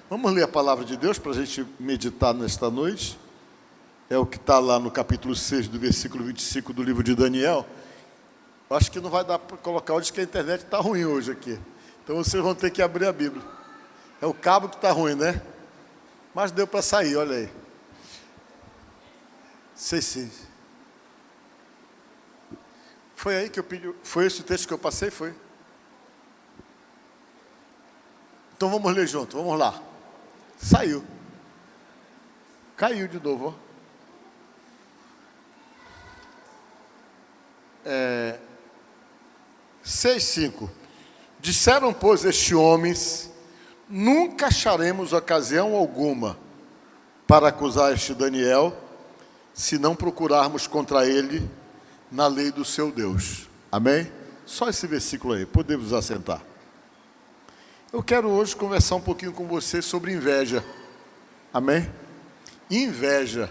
Vamos ler a palavra de Deus para a gente meditar nesta noite. É o que está lá no capítulo 6, do versículo 25 do livro de Daniel. Eu acho que não vai dar para colocar hoje, que a internet está ruim hoje aqui. Então vocês vão ter que abrir a Bíblia. É o cabo que está ruim, né? Mas deu para sair, olha aí. Sei sim. Foi aí que eu pedi. Foi esse o texto que eu passei? Foi? Então vamos ler junto, vamos lá. Saiu. Caiu de novo, ó. 6:5. Disseram, pois, estes homens: nunca acharemos ocasião alguma para acusar este Daniel, se não procurarmos contra ele na lei do seu Deus. Amém? Só esse versículo aí, podemos assentar. Eu quero hoje conversar um pouquinho com você sobre inveja. Amém? Inveja.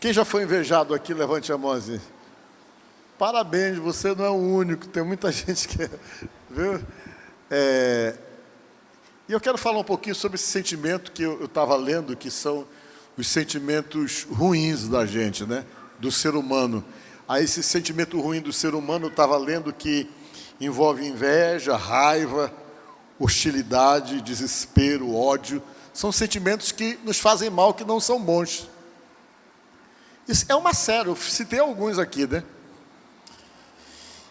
Quem já foi invejado aqui, levante a mão assim. Parabéns, você não é o único, tem muita gente que... Viu? E eu quero falar um pouquinho sobre esse sentimento que eu estava lendo, que são os sentimentos ruins da gente, né? Do ser humano. Aí esse sentimento ruim do ser humano, eu estava lendo que envolve inveja, raiva, hostilidade, desespero, ódio. São sentimentos que nos fazem mal, que não são bons. Isso é uma série, eu citei alguns aqui, né?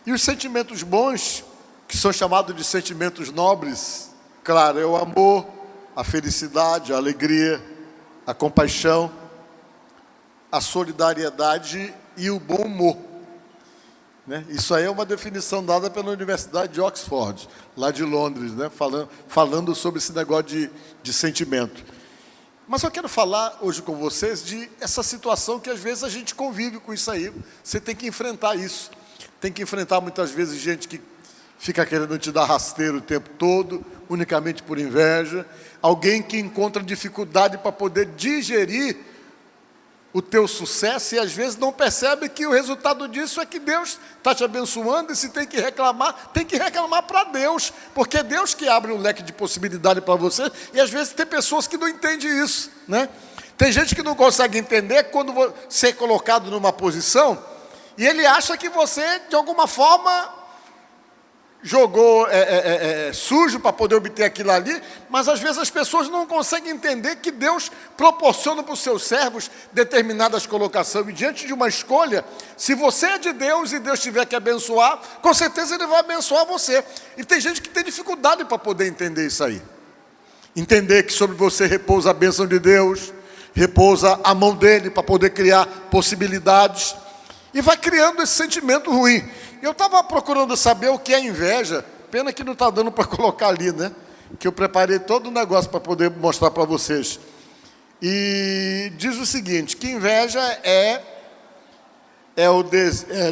E os sentimentos bons, que são chamados de sentimentos nobres, claro, é o amor, a felicidade, a alegria, a compaixão, a solidariedade e o bom humor. Né? Isso aí é uma definição dada pela Universidade de Oxford, lá de Londres, né? falando sobre esse negócio de sentimento. Mas eu quero falar hoje com vocês de essa situação que às vezes a gente convive com isso aí. Você tem que enfrentar isso. Tem que enfrentar muitas vezes gente que fica querendo te dar rasteiro o tempo todo, unicamente por inveja. Alguém que encontra dificuldade para poder digerir o teu sucesso e às vezes não percebe que o resultado disso é que Deus está te abençoando, e se tem que reclamar para Deus, porque é Deus que abre um leque de possibilidade para você, e às vezes tem pessoas que não entendem isso, né? Tem gente que não consegue entender quando você é colocado numa posição e ele acha que você, de alguma forma, jogou sujo para poder obter aquilo ali, mas às vezes as pessoas não conseguem entender que Deus proporciona para os seus servos determinadas colocações, e diante de uma escolha, se você é de Deus e Deus tiver que abençoar, com certeza Ele vai abençoar você. E tem gente que tem dificuldade para poder entender isso aí. Entender que sobre você repousa a bênção de Deus, repousa a mão dEle para poder criar possibilidades, e vai criando esse sentimento ruim. Eu estava procurando saber o que é inveja, pena que não está dando para colocar ali, né? Que eu preparei todo o negócio para poder mostrar para vocês. E diz o seguinte, que inveja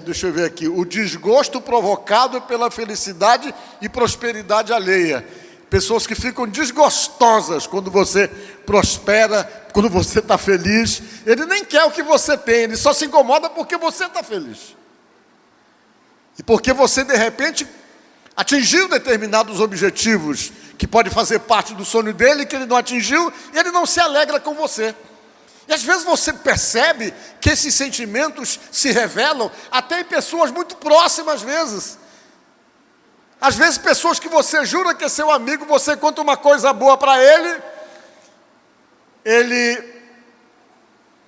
deixa eu ver aqui, o desgosto provocado pela felicidade e prosperidade alheia. Pessoas que ficam desgostosas quando você prospera, quando você está feliz. Ele nem quer o que você tem, ele só se incomoda porque você está feliz. E porque você, de repente, atingiu determinados objetivos que pode fazer parte do sonho dele, que ele não atingiu, e ele não se alegra com você. E às vezes você percebe que esses sentimentos se revelam até em pessoas muito próximas, às vezes. Às vezes pessoas que você jura que é seu amigo, você conta uma coisa boa para ele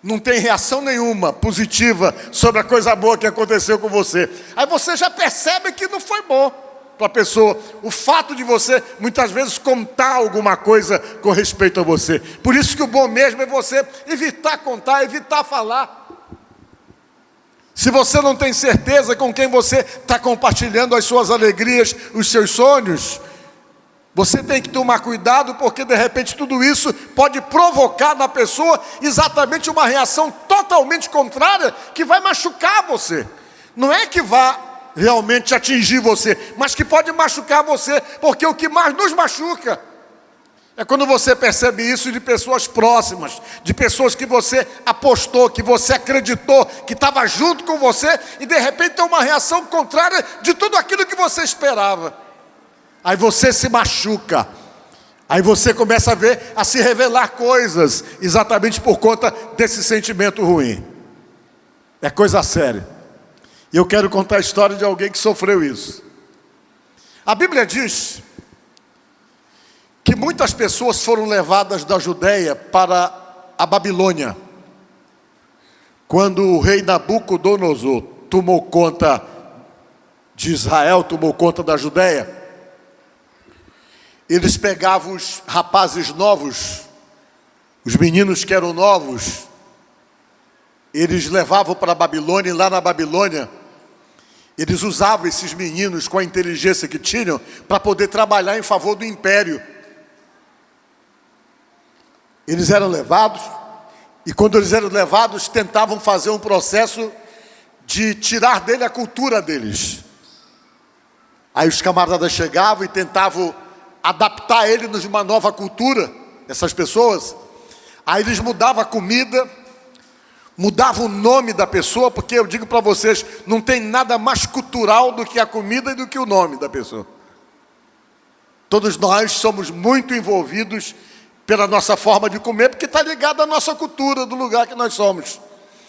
não tem reação nenhuma positiva sobre a coisa boa que aconteceu com você. Aí você já percebe que não foi bom para a pessoa. O fato de você, muitas vezes, contar alguma coisa com respeito a você. Por isso que o bom mesmo é você evitar contar, evitar falar. Se você não tem certeza com quem você está compartilhando as suas alegrias, os seus sonhos, você tem que tomar cuidado, porque de repente tudo isso pode provocar na pessoa exatamente uma reação totalmente contrária, que vai machucar você. Não é que vá realmente atingir você, mas que pode machucar você, porque o que mais nos machuca é quando você percebe isso de pessoas próximas, de pessoas que você apostou, que você acreditou, que estava junto com você, e de repente tem uma reação contrária de tudo aquilo que você esperava. Aí você se machuca. Aí você começa a ver, a se revelar coisas, exatamente por conta desse sentimento ruim. É coisa séria. E eu quero contar a história de alguém que sofreu isso. A Bíblia diz que muitas pessoas foram levadas da Judéia para a Babilônia, quando o rei Nabucodonosor tomou conta de Israel, tomou conta da Judéia. Eles pegavam os rapazes novos, os meninos que eram novos, eles levavam para a Babilônia, e lá na Babilônia, eles usavam esses meninos com a inteligência que tinham para poder trabalhar em favor do império. Eles eram levados, e quando eles eram levados, tentavam fazer um processo de tirar dele a cultura deles. Aí os camaradas chegavam e tentavam adaptar ele numa nova cultura, essas pessoas. Aí eles mudavam a comida, mudavam o nome da pessoa, porque eu digo para vocês, não tem nada mais cultural do que a comida e do que o nome da pessoa. Todos nós somos muito envolvidos pela nossa forma de comer, porque está ligado à nossa cultura, do lugar que nós somos.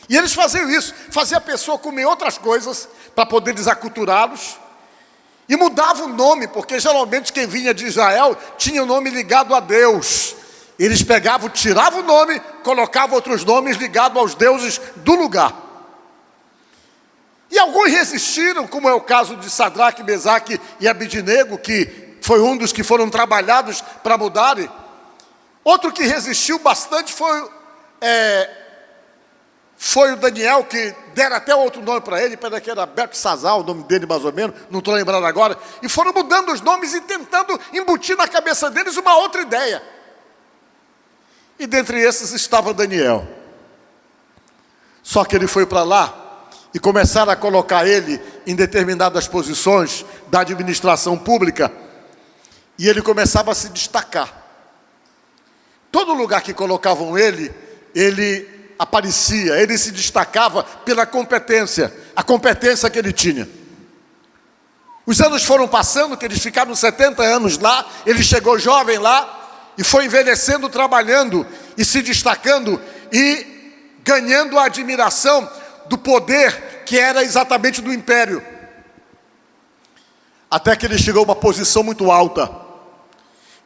E eles faziam isso, faziam a pessoa comer outras coisas, para poder desaculturá-los, e mudava o nome, porque geralmente quem vinha de Israel tinha o nome ligado a Deus. Eles pegavam, tiravam o nome, colocavam outros nomes ligados aos deuses do lugar. E alguns resistiram, como é o caso de Sadraque, Mesaque e Abidnego, que foi um dos que foram trabalhados para mudarem. Outro que resistiu bastante foi o Daniel, que deram até outro nome para ele, para que era Beltesazar, o nome dele mais ou menos, não estou lembrando agora, e foram mudando os nomes e tentando embutir na cabeça deles uma outra ideia. E dentre esses estava Daniel. Só que ele foi para lá e começaram a colocar ele em determinadas posições da administração pública, e ele começava a se destacar. Todo lugar que colocavam ele aparecia, ele se destacava pela competência, a competência que ele tinha. Os anos foram passando, que eles ficaram 70 anos lá, ele chegou jovem lá, e foi envelhecendo, trabalhando, e se destacando, e ganhando a admiração do poder, que era exatamente do império. Até que ele chegou a uma posição muito alta.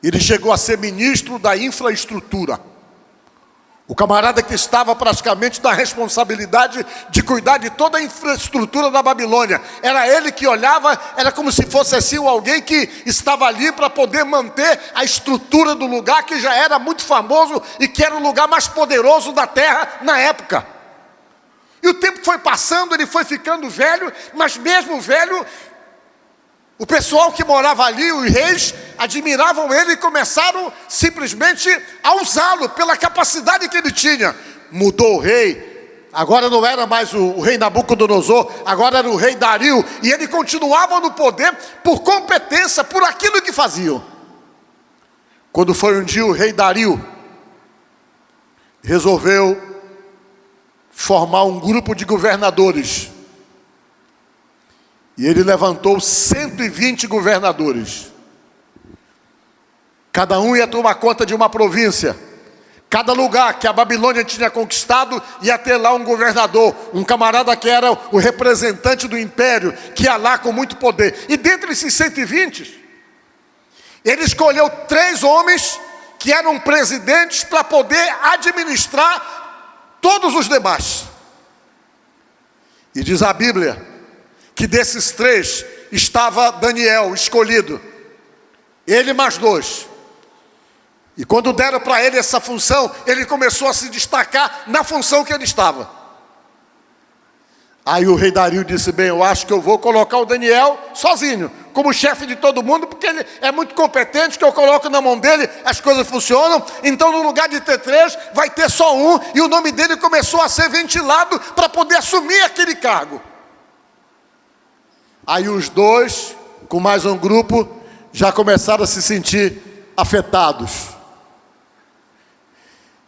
Ele chegou a ser ministro da infraestrutura. O camarada que estava praticamente na responsabilidade de cuidar de toda a infraestrutura da Babilônia. Era ele que olhava, era como se fosse assim alguém que estava ali para poder manter a estrutura do lugar, que já era muito famoso e que era o lugar mais poderoso da terra na época. E o tempo foi passando, ele foi ficando velho, mas mesmo velho, o pessoal que morava ali, os reis, admiravam ele e começaram simplesmente a usá-lo pela capacidade que ele tinha. Mudou o rei, agora não era mais o rei Nabucodonosor, agora era o rei Dario, e ele continuava no poder por competência, por aquilo que faziam. Quando foi um dia, o rei Dario resolveu formar um grupo de governadores. E ele levantou 120 governadores. Cada um ia tomar conta de uma província. Cada lugar que a Babilônia tinha conquistado ia ter lá um governador, um camarada que era o representante do império, que ia lá com muito poder. E dentre esses 120, ele escolheu 3 homens que eram presidentes para poder administrar todos os demais. E diz a Bíblia que desses 3 estava Daniel escolhido, ele mais 2. E quando deram para ele essa função, ele começou a se destacar na função que ele estava. Aí o rei Dario disse: bem, eu acho que eu vou colocar o Daniel sozinho, como chefe de todo mundo, porque ele é muito competente, que eu coloco na mão dele, as coisas funcionam. Então no lugar de ter 3, vai ter só um, e o nome dele começou a ser ventilado para poder assumir aquele cargo. Aí os 2, com mais um grupo, já começaram a se sentir afetados.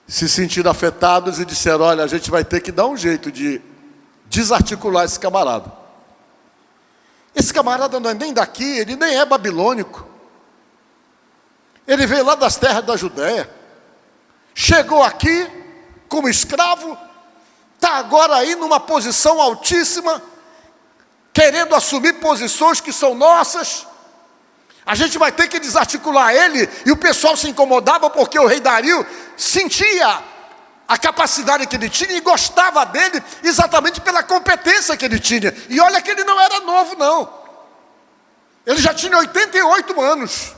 Se sentiram afetados e disseram: olha, a gente vai ter que dar um jeito de desarticular esse camarada. Esse camarada não é nem daqui, ele nem é babilônico. Ele veio lá das terras da Judéia, chegou aqui como escravo, está agora aí numa posição altíssima, querendo assumir posições que são nossas. A gente vai ter que desarticular ele. E o pessoal se incomodava porque o rei Dario sentia a capacidade que ele tinha e gostava dele exatamente pela competência que ele tinha. E olha que ele não era novo, não. Ele já tinha 88 anos.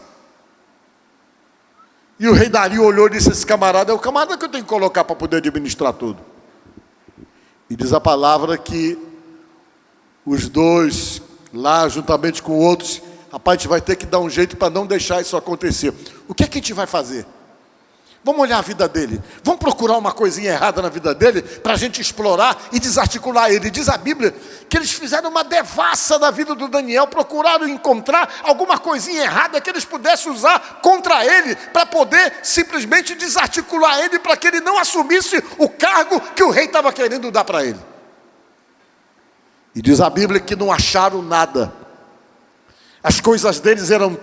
E o rei Dario olhou e disse: esse camarada é o camarada que eu tenho que colocar para poder administrar tudo. E diz a palavra que os dois, lá juntamente com outros, rapaz, a gente vai ter que dar um jeito para não deixar isso acontecer. O que é que a gente vai fazer? Vamos olhar a vida dele. Vamos procurar uma coisinha errada na vida dele para a gente explorar e desarticular ele. Diz a Bíblia que eles fizeram uma devassa da vida do Daniel, procuraram encontrar alguma coisinha errada que eles pudessem usar contra ele para poder simplesmente desarticular ele, para que ele não assumisse o cargo que o rei estava querendo dar para ele. E diz a Bíblia que não acharam nada. As coisas deles eram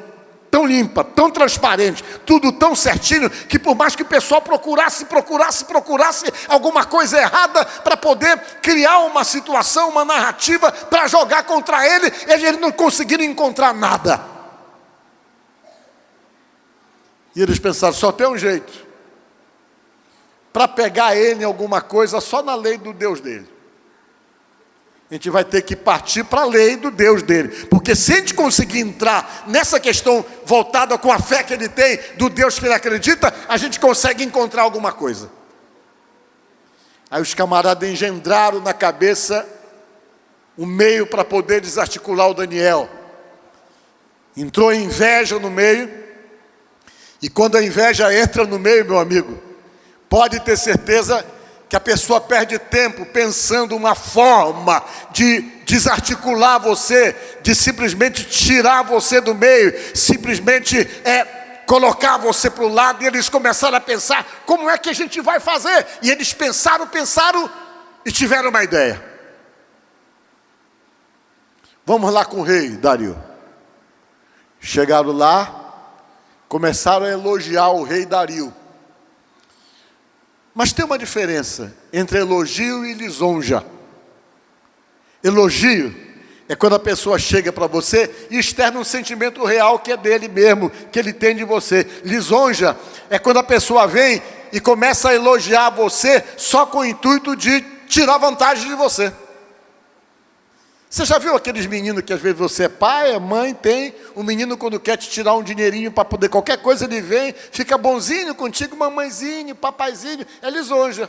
tão limpas, tão transparentes, tudo tão certinho, que por mais que o pessoal procurasse alguma coisa errada para poder criar uma situação, uma narrativa para jogar contra ele, eles não conseguiram encontrar nada. E eles pensaram: só tem um jeito para pegar ele em alguma coisa, só na lei do Deus dele. A gente vai ter que partir para a lei do Deus dele. Porque se a gente conseguir entrar nessa questão voltada com a fé que ele tem, do Deus que ele acredita, a gente consegue encontrar alguma coisa. Aí os camaradas engendraram na cabeça um meio para poder desarticular o Daniel. Entrou a inveja no meio. E quando a inveja entra no meio, meu amigo, pode ter certeza que a pessoa perde tempo pensando uma forma de desarticular você, de simplesmente tirar você do meio, simplesmente colocar você para o lado. E eles começaram a pensar: como é que a gente vai fazer? E eles pensaram e tiveram uma ideia. Vamos lá com o rei Dario. Chegaram lá, começaram a elogiar o rei Dario. Mas tem uma diferença entre elogio e lisonja. Elogio é quando a pessoa chega para você e externa um sentimento real que é dele mesmo, que ele tem de você. Lisonja é quando a pessoa vem e começa a elogiar você só com o intuito de tirar vantagem de você. Você já viu aqueles meninos que às vezes você é pai, é mãe, tem um menino quando quer te tirar um dinheirinho para poder qualquer coisa, ele vem, fica bonzinho contigo, mamãezinho, papaizinho, é lisonja.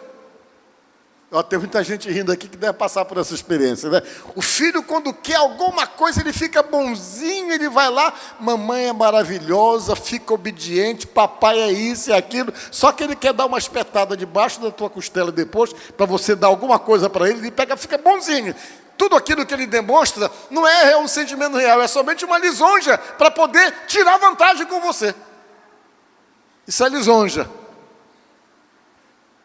Ó, tem muita gente rindo aqui que deve passar por essa experiência, né? O filho, quando quer alguma coisa, ele fica bonzinho, ele vai lá, mamãe é maravilhosa, fica obediente, papai é isso e aquilo, só que ele quer dar uma espetada debaixo da tua costela depois, para você dar alguma coisa para ele pega, fica bonzinho. Tudo aquilo que ele demonstra não é um sentimento real, é somente uma lisonja para poder tirar vantagem com você. Isso é lisonja.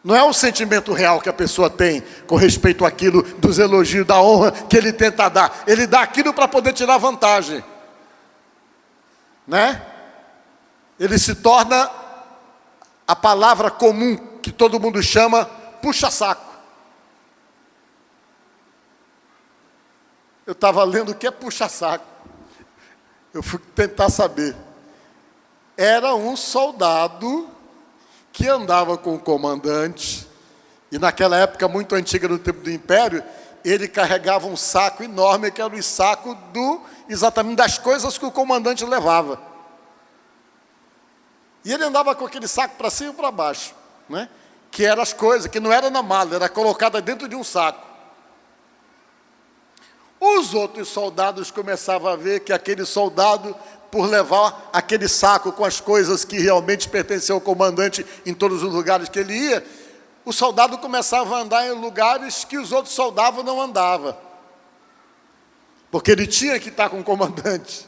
Não é um sentimento real que a pessoa tem com respeito àquilo dos elogios, da honra que ele tenta dar. Ele dá aquilo para poder tirar vantagem. Né? Ele se torna a palavra comum que todo mundo chama puxa-saco. Eu estava lendo o que é puxa-saco. Eu fui tentar saber. Era um soldado que andava com o comandante, e naquela época muito antiga, no tempo do Império, ele carregava um saco enorme, que era o saco exatamente das coisas que o comandante levava. E ele andava com aquele saco para cima e para baixo, né? Que eram as coisas, que não era na mala, era colocada dentro de um saco. Os outros soldados começavam a ver que aquele soldado, por levar aquele saco com as coisas que realmente pertenciam ao comandante em todos os lugares que ele ia, o soldado começava a andar em lugares que os outros soldados não andavam. Porque ele tinha que estar com o comandante.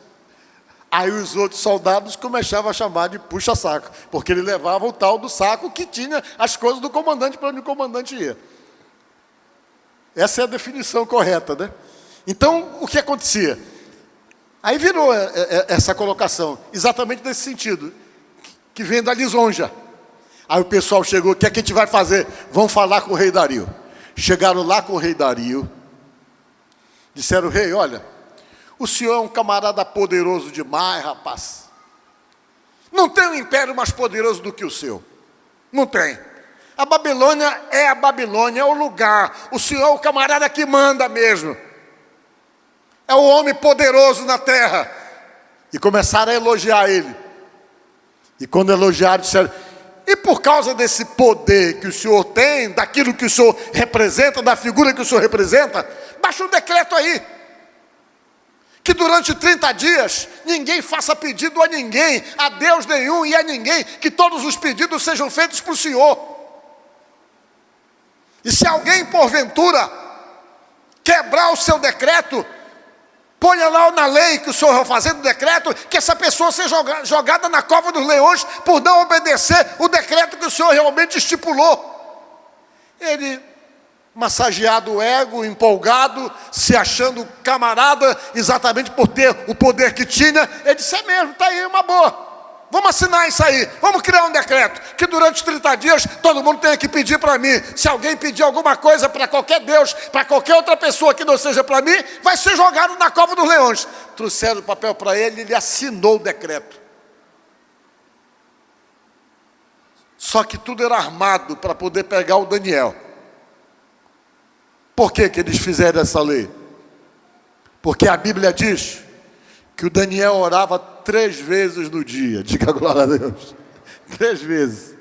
Aí os outros soldados começavam a chamar de puxa-saco, porque ele levava o tal do saco que tinha as coisas do comandante para onde o comandante ia. Essa é a definição correta, né? Então, o que acontecia? Aí virou essa colocação, exatamente nesse sentido. que vem da lisonja. Aí o pessoal chegou, o que é que a gente vai fazer? Vamos falar com o rei Dario. Chegaram lá com o rei Dario, disseram: rei, olha, o senhor é um camarada poderoso demais, rapaz. Não tem um império mais poderoso do que o seu. Não tem. A Babilônia, é o lugar. O senhor é o camarada que manda mesmo. É o homem poderoso na terra. E começaram a elogiar ele. E quando elogiaram, disseram: e por causa desse poder que o senhor tem, daquilo que o senhor representa, da figura que o senhor representa, baixa um decreto aí, que durante 30 dias, ninguém faça pedido a ninguém, a Deus nenhum e a ninguém, que todos os pedidos sejam feitos para o senhor. E se alguém, porventura, quebrar o seu decreto, ponha lá na lei que o senhor vai fazer do decreto, que essa pessoa seja jogada na cova dos leões por não obedecer o decreto que o senhor realmente estipulou. Ele, massageado o ego, empolgado, se achando camarada, exatamente por ter o poder que tinha, ele disse: é mesmo, está aí uma boa. Vamos assinar isso aí, vamos criar um decreto, que durante 30 dias todo mundo tenha que pedir para mim. Se alguém pedir alguma coisa para qualquer Deus, para qualquer outra pessoa que não seja para mim, vai ser jogado na cova dos leões. Trouxeram o papel para ele, ele assinou o decreto. Só que tudo era armado para poder pegar o Daniel. Por que eles fizeram essa lei? Porque a Bíblia diz que o Daniel orava 3 vezes no dia. Diga glória a Deus. 3 vezes.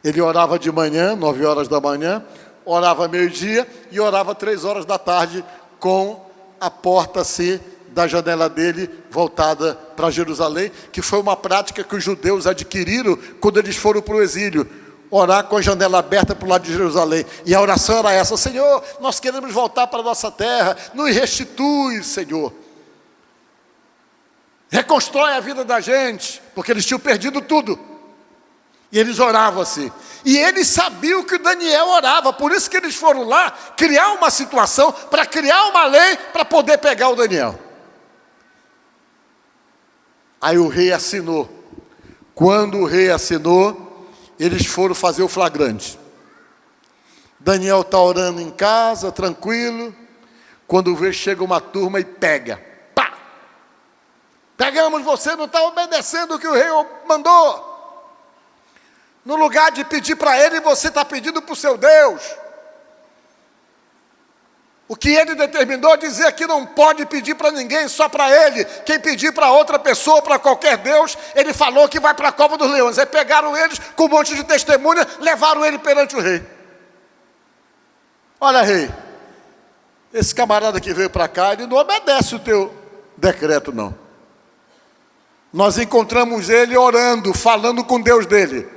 Ele orava de manhã, 9 horas da manhã, orava meio-dia e orava 3 horas da tarde, com a porta assim da janela dele voltada para Jerusalém, que foi uma prática que os judeus adquiriram quando eles foram para o exílio. Orar com a janela aberta para o lado de Jerusalém. E a oração era essa: Senhor, nós queremos voltar para a nossa terra, nos restitui, Senhor. Reconstrói a vida da gente, porque eles tinham perdido tudo. E eles oravam assim. E eles sabiam que Daniel orava, por isso que eles foram lá criar uma situação, para criar uma lei, para poder pegar o Daniel. Aí o rei assinou. Quando o rei assinou, eles foram fazer o flagrante. Daniel está orando em casa, tranquilo, quando vê, chega uma turma e pega. Pegamos, você não está obedecendo o que o rei mandou. No lugar de pedir para ele, você está pedindo para o seu Deus. O que ele determinou, dizer que não pode pedir para ninguém, só para ele. Quem pedir para outra pessoa, para qualquer Deus, ele falou que vai para a cova dos leões. Aí pegaram eles com um monte de testemunha, levaram ele perante o rei. Olha, rei, esse camarada que veio para cá, ele não obedece o teu decreto, não. Nós encontramos ele orando, falando com Deus dele.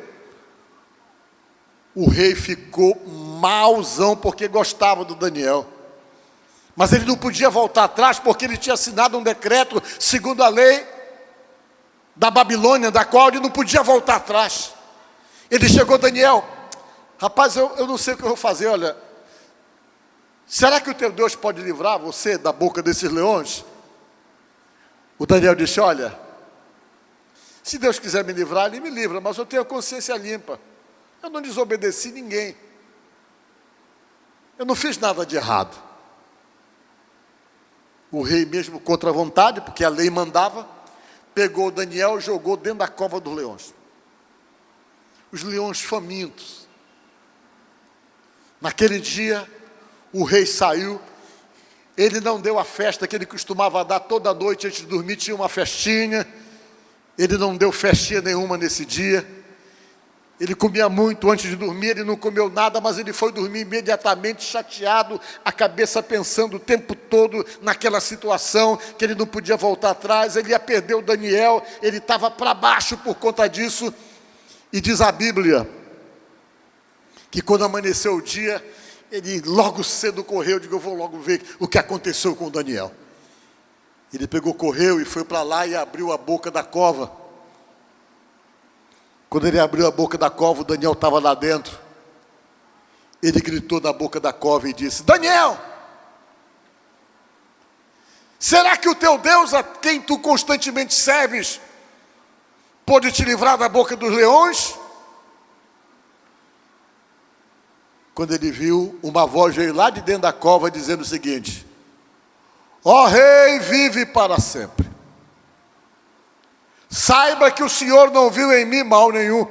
O rei ficou mauzão, porque gostava do Daniel. Mas ele não podia voltar atrás, porque ele tinha assinado um decreto, segundo a lei da Babilônia, da qual ele não podia voltar atrás. Ele chegou: Daniel, rapaz, eu não sei o que eu vou fazer, olha. Será que o teu Deus pode livrar você da boca desses leões? O Daniel disse: olha, se Deus quiser me livrar, Ele me livra, mas eu tenho a consciência limpa. Eu não desobedeci ninguém. Eu não fiz nada de errado. O rei, mesmo contra a vontade, porque a lei mandava, pegou Daniel e jogou dentro da cova dos leões. Os leões famintos. Naquele dia, o rei saiu. Ele não deu a festa que ele costumava dar toda noite antes de dormir, tinha uma festinha. Ele não deu festinha nenhuma nesse dia. Ele comia muito antes de dormir, ele não comeu nada, mas ele foi dormir imediatamente chateado, a cabeça pensando o tempo todo naquela situação, que ele não podia voltar atrás, ele ia perder o Daniel, ele estava para baixo por conta disso. E diz a Bíblia, que quando amanheceu o dia, ele logo cedo correu, eu vou logo ver o que aconteceu com o Daniel. Ele pegou, correu e foi para lá e abriu a boca da cova. Quando ele abriu a boca da cova, o Daniel estava lá dentro. Ele gritou na boca da cova e disse: Daniel, será que o teu Deus, a quem tu constantemente serves, pôde te livrar da boca dos leões? Quando ele viu uma voz veio lá de dentro da cova dizendo o seguinte: ó rei, vive para sempre. Saiba que o Senhor não viu em mim mal nenhum.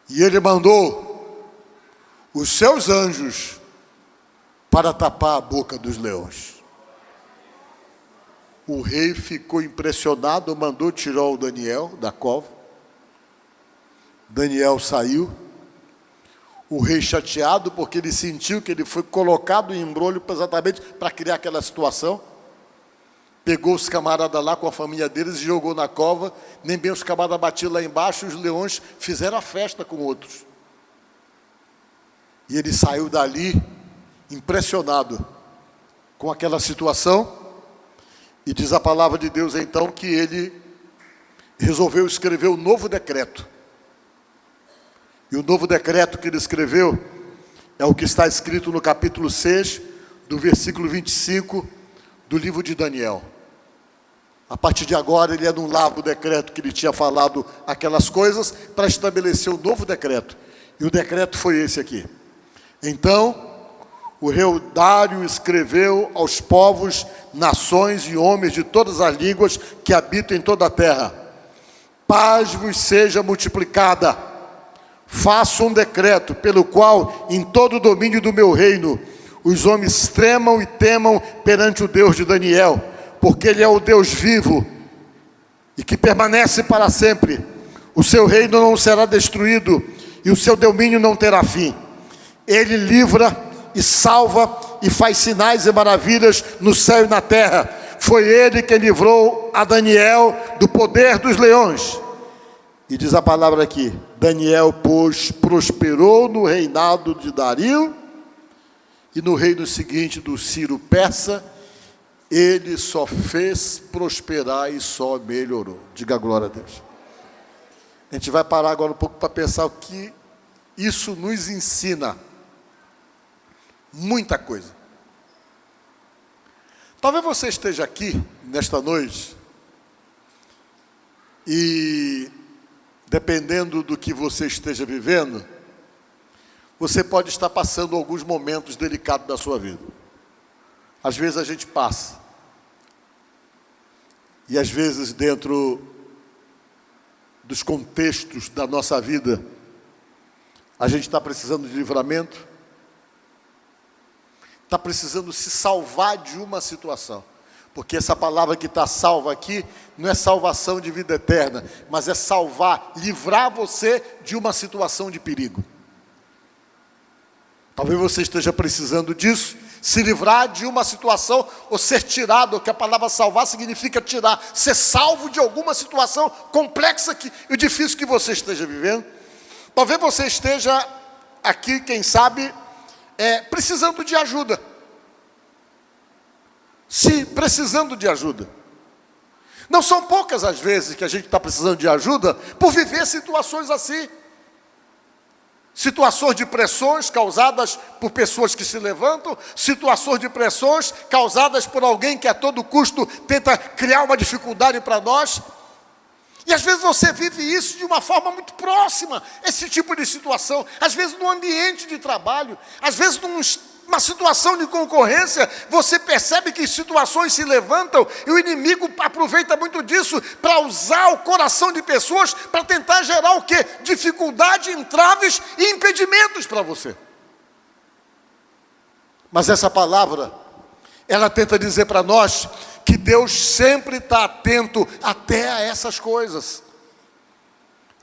E ele mandou os seus anjos para tapar a boca dos leões. O rei ficou impressionado, mandou tirar o Daniel da cova. Daniel saiu. O rei chateado, porque ele sentiu que ele foi colocado em embrulho exatamente para criar aquela situação. Pegou os camaradas lá com a família deles e jogou na cova. Nem bem os camaradas batiam lá embaixo, os leões fizeram a festa com outros. E ele saiu dali impressionado com aquela situação. E diz a palavra de Deus então que ele resolveu escrever um novo decreto. E o novo decreto que ele escreveu é o que está escrito no capítulo 6, do versículo 25 do livro de Daniel. A partir de agora ele anulava o decreto que ele tinha falado aquelas coisas para estabelecer um novo decreto. E o decreto foi esse aqui. Então, o rei Dário escreveu aos povos, nações e homens de todas as línguas que habitam em toda a terra: paz vos seja multiplicada. Faço um decreto pelo qual, em todo o domínio do meu reino, os homens tremam e temam perante o Deus de Daniel, porque Ele é o Deus vivo e que permanece para sempre. O seu reino não será destruído e o seu domínio não terá fim. Ele livra e salva e faz sinais e maravilhas no céu e na terra. Foi Ele que livrou a Daniel do poder dos leões. E diz a palavra aqui: Daniel, pois, prosperou no reinado de Dario, e no reino seguinte do Ciro Persa, ele só fez prosperar e só melhorou. Diga glória a Deus. A gente vai parar agora um pouco para pensar o que isso nos ensina. Muita coisa. Talvez você esteja aqui nesta noite e, dependendo do que você esteja vivendo, você pode estar passando alguns momentos delicados da sua vida. Às vezes a gente passa. E às vezes dentro dos contextos da nossa vida, a gente está precisando de livramento, está precisando se salvar de uma situação. Porque essa palavra que está salva aqui, não é salvação de vida eterna, mas é salvar, livrar você de uma situação de perigo. Talvez você esteja precisando disso, se livrar de uma situação, ou ser tirado, que a palavra salvar significa tirar, ser salvo de alguma situação complexa e difícil que você esteja vivendo. Talvez você esteja aqui, quem sabe, precisando de ajuda. Sim, precisando de ajuda. Não são poucas as vezes que a gente está precisando de ajuda por viver situações assim. Situações de pressões causadas por pessoas que se levantam, situações de pressões causadas por alguém que a todo custo tenta criar uma dificuldade para nós. E às vezes você vive isso de uma forma muito próxima, esse tipo de situação. Às vezes no ambiente de trabalho, às vezes numa situação de concorrência, você percebe que situações se levantam e o inimigo aproveita muito disso para usar o coração de pessoas para tentar gerar o quê? Dificuldade, entraves e impedimentos para você. Mas essa palavra, ela tenta dizer para nós que Deus sempre está atento até a essas coisas.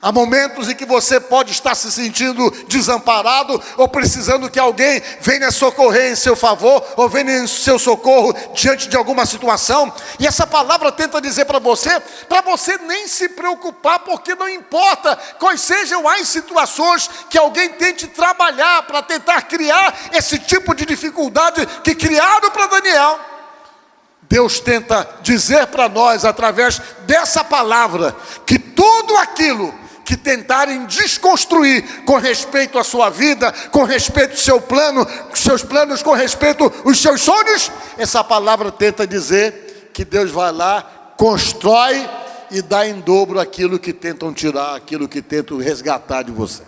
Há momentos em que você pode estar se sentindo desamparado ou precisando que alguém venha socorrer em seu favor ou venha em seu socorro diante de alguma situação. E essa palavra tenta dizer para você nem se preocupar, porque não importa quais sejam as situações que alguém tente trabalhar para tentar criar esse tipo de dificuldade que criaram para Daniel. Deus tenta dizer para nós, através dessa palavra, que tudo aquilo que tentarem desconstruir com respeito à sua vida, com respeito ao seu plano, seus planos, com respeito aos seus sonhos, essa palavra tenta dizer que Deus vai lá, constrói e dá em dobro aquilo que tentam tirar, aquilo que tentam resgatar de você.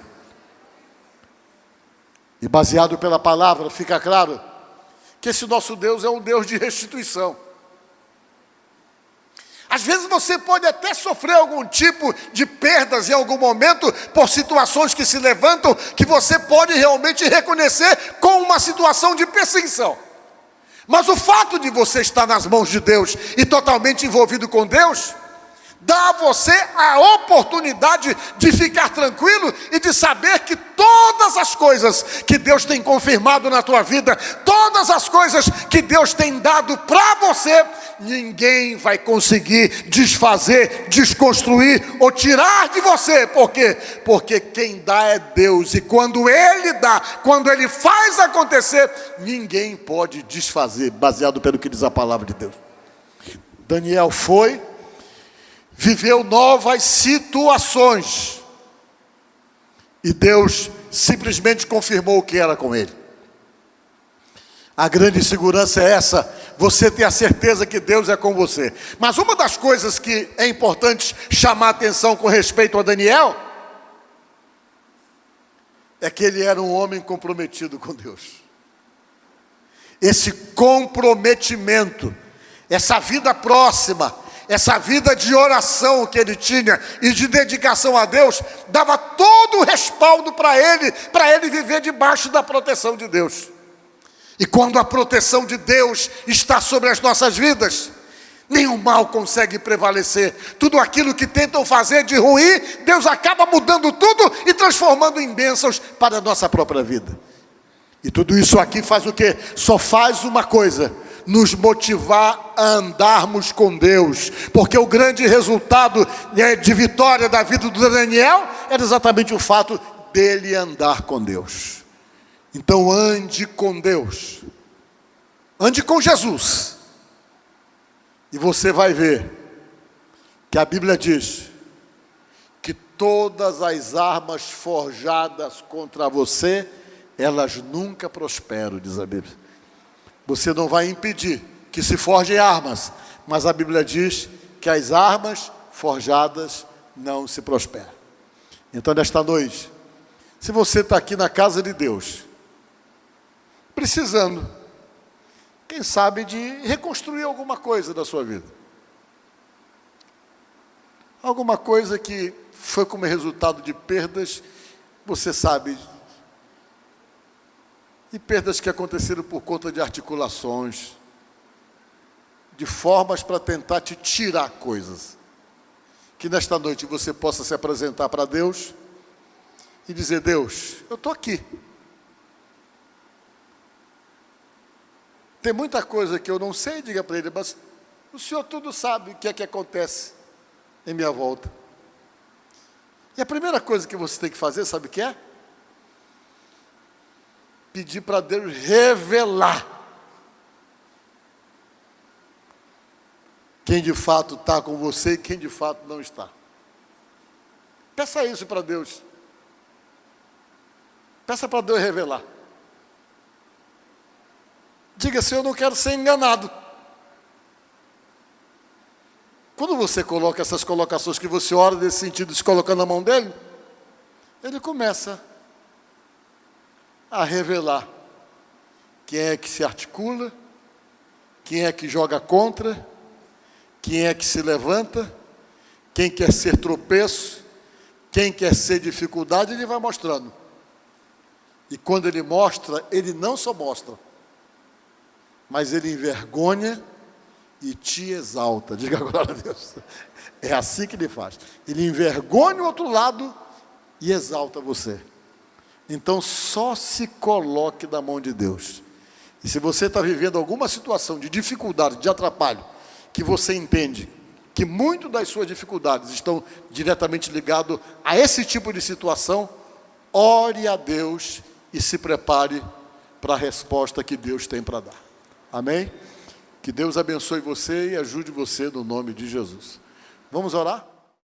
E baseado pela palavra, fica claro que esse nosso Deus é um Deus de restituição. Às vezes você pode até sofrer algum tipo de perdas em algum momento, por situações que se levantam, que você pode realmente reconhecer como uma situação de perseguição. Mas o fato de você estar nas mãos de Deus e totalmente envolvido com Deus, dá a você a oportunidade de ficar tranquilo e de saber que todas as coisas que Deus tem confirmado na tua vida, todas as coisas que Deus tem dado para você, ninguém vai conseguir desfazer, desconstruir ou tirar de você. Por quê? Porque quem dá é Deus, e quando Ele dá, quando Ele faz acontecer, ninguém pode desfazer, baseado pelo que diz a palavra de Deus. Daniel viveu novas situações, e Deus simplesmente confirmou o que era com ele. A grande segurança é essa: você ter a certeza que Deus é com você. Mas uma das coisas que é importante chamar a atenção com respeito a Daniel, é que ele era um homem comprometido com Deus. Esse comprometimento, essa vida próxima, essa vida de oração que ele tinha e de dedicação a Deus, dava todo o respaldo para ele viver debaixo da proteção de Deus. E quando a proteção de Deus está sobre as nossas vidas, nenhum mal consegue prevalecer. Tudo aquilo que tentam fazer de ruim, Deus acaba mudando tudo e transformando em bênçãos para a nossa própria vida. E tudo isso aqui faz o quê? Só faz uma coisa: nos motivar a andarmos com Deus. Porque o grande resultado de vitória da vida do Daniel era exatamente o fato dele andar com Deus. Então ande com Deus, ande com Jesus, e você vai ver que a Bíblia diz que todas as armas forjadas contra você, elas nunca prosperam, diz a Bíblia. Você não vai impedir que se forjem armas, mas a Bíblia diz que as armas forjadas não se prosperam. Então, nesta noite, se você está aqui na casa de Deus, precisando, quem sabe, de reconstruir alguma coisa da sua vida, alguma coisa que foi como resultado de perdas, você sabe, e perdas que aconteceram por conta de articulações, de formas para tentar te tirar coisas. Que nesta noite você possa se apresentar para Deus e dizer: Deus, eu estou aqui. Tem muita coisa que eu não sei, diga para Ele, mas o Senhor tudo sabe o que é que acontece em minha volta. E a primeira coisa que você tem que fazer, sabe o que é? Pedir para Deus revelar quem de fato está com você e quem de fato não está. Peça isso para Deus. Peça para Deus revelar. Diga: Senhor, eu não quero ser enganado. Quando você coloca essas colocações, que você ora nesse sentido, se colocando na mão dele, ele começa a revelar quem é que se articula, quem é que joga contra, quem é que se levanta, quem quer ser tropeço, quem quer ser dificuldade. Ele vai mostrando. E quando ele mostra, ele não só mostra, mas ele envergonha e te exalta. Diga glória a Deus. É assim que ele faz. Ele envergonha o outro lado e exalta você. Então só se coloque na mão de Deus. E se você está vivendo alguma situação de dificuldade, de atrapalho, que você entende que muito das suas dificuldades estão diretamente ligadas a esse tipo de situação, ore a Deus e se prepare para a resposta que Deus tem para dar. Amém? Que Deus abençoe você e ajude você no nome de Jesus. Vamos orar?